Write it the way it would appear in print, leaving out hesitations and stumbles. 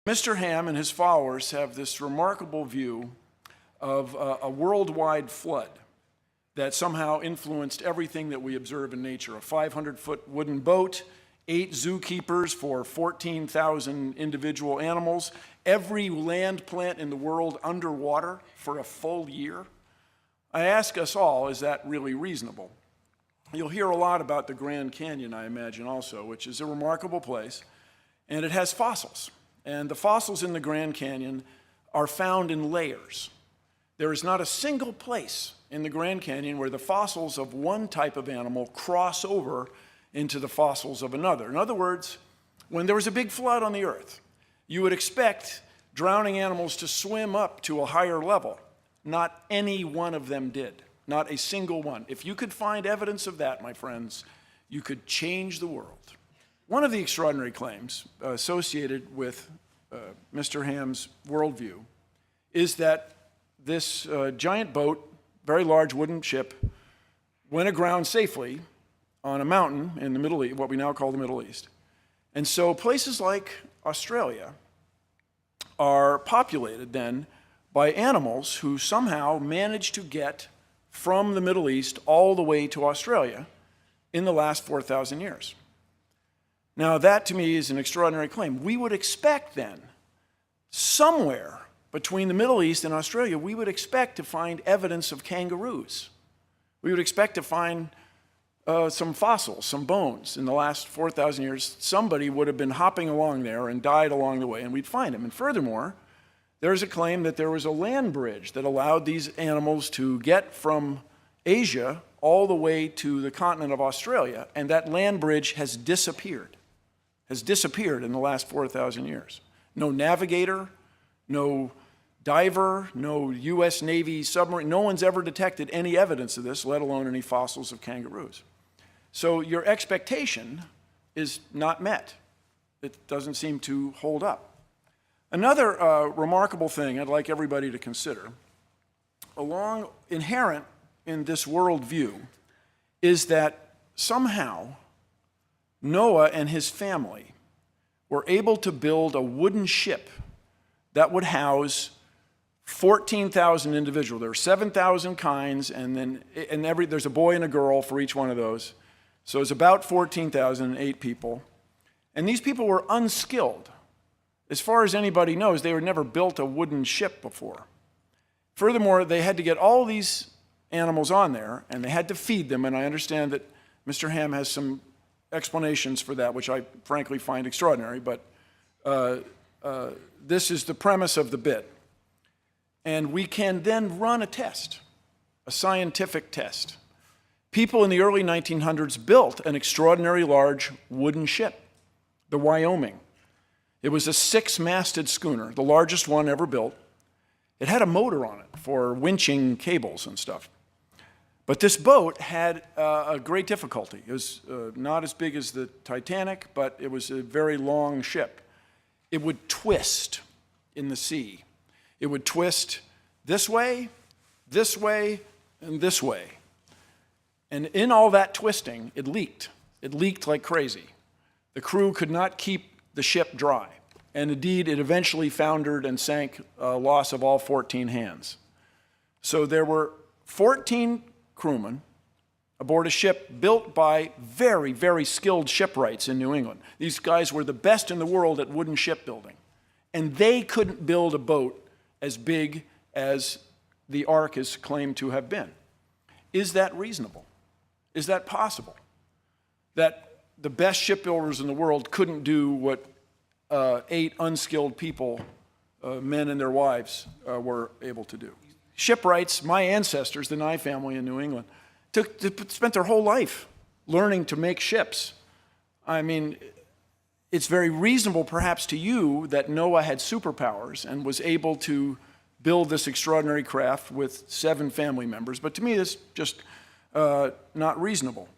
Mr. Ham and his followers have this remarkable view of a worldwide flood that somehow influenced everything that we observe in nature. A 500-foot wooden boat, 8 zookeepers for 14,000 individual animals, every land plant in the world underwater for a full year. I ask us all, is that really reasonable? You'll hear a lot about the Grand Canyon, I imagine, also, which is a remarkable place, and it has fossils. And the fossils in the Grand Canyon are found in layers. There is not a single place in the Grand Canyon where the fossils of one type of animal cross over into the fossils of another. In other words, when there was a big flood on the earth, you would expect drowning animals to swim up to a higher level. Not any one of them did, not a single one. If you could find evidence of that, my friends, you could change the world. One of the extraordinary claims associated with Mr. Ham's worldview is that this giant boat, very large wooden ship, went aground safely on a mountain in the Middle East, what we now call the Middle East. And so places like Australia are populated then by animals who somehow managed to get from the Middle East all the way to Australia in the last 4,000 years. Now that to me is an extraordinary claim. We would expect then, somewhere between the Middle East and Australia, we would expect to find evidence of kangaroos. We would expect to find some fossils, some bones. In the last 4,000 years, somebody would have been hopping along there and died along the way, and we'd find them. And furthermore, there's a claim that there was a land bridge that allowed these animals to get from Asia all the way to the continent of Australia, and that land bridge has disappeared in the last 4,000 years. No navigator, no diver, no U.S. Navy submarine, no one's ever detected any evidence of this, let alone any fossils of kangaroos. So your expectation is not met. It doesn't seem to hold up. Another remarkable thing I'd like everybody to consider, inherent in this worldview, is that somehow Noah and his family were able to build a wooden ship that would house 14,000 individuals. There were 7,000 kinds, and there's a boy and a girl for each one of those. So it's about 14,008 people. And these people were unskilled. As far as anybody knows, they had never built a wooden ship before. Furthermore, they had to get all these animals on there, and they had to feed them, and I understand that Mr. Ham has some explanations for that, which I frankly find extraordinary, but this is the premise of the bit. And we can then run a test, a scientific test. People in the early 1900s built an extraordinary large wooden ship, the Wyoming. It was a 6-masted schooner, the largest one ever built. It had a motor on it for winching cables and stuff. But this boat had a great difficulty. It was not as big as the Titanic, but it was a very long ship. It would twist in the sea. It would twist this way, and this way. And in all that twisting, it leaked. It leaked like crazy. The crew could not keep the ship dry. And indeed, it eventually foundered and sank, loss of all 14 hands. So there were 14 crewmen aboard a ship built by very, very skilled shipwrights in New England. These guys were the best in the world at wooden shipbuilding. And they couldn't build a boat as big as the Ark is claimed to have been. Is that reasonable? Is that possible? That the best shipbuilders in the world couldn't do what 8 unskilled people, men and their wives, were able to do. Shipwrights, my ancestors, the Nye family in New England, spent their whole life learning to make ships. I mean, it's very reasonable perhaps to you that Noah had superpowers and was able to build this extraordinary craft with 7 family members, but to me it's just not reasonable.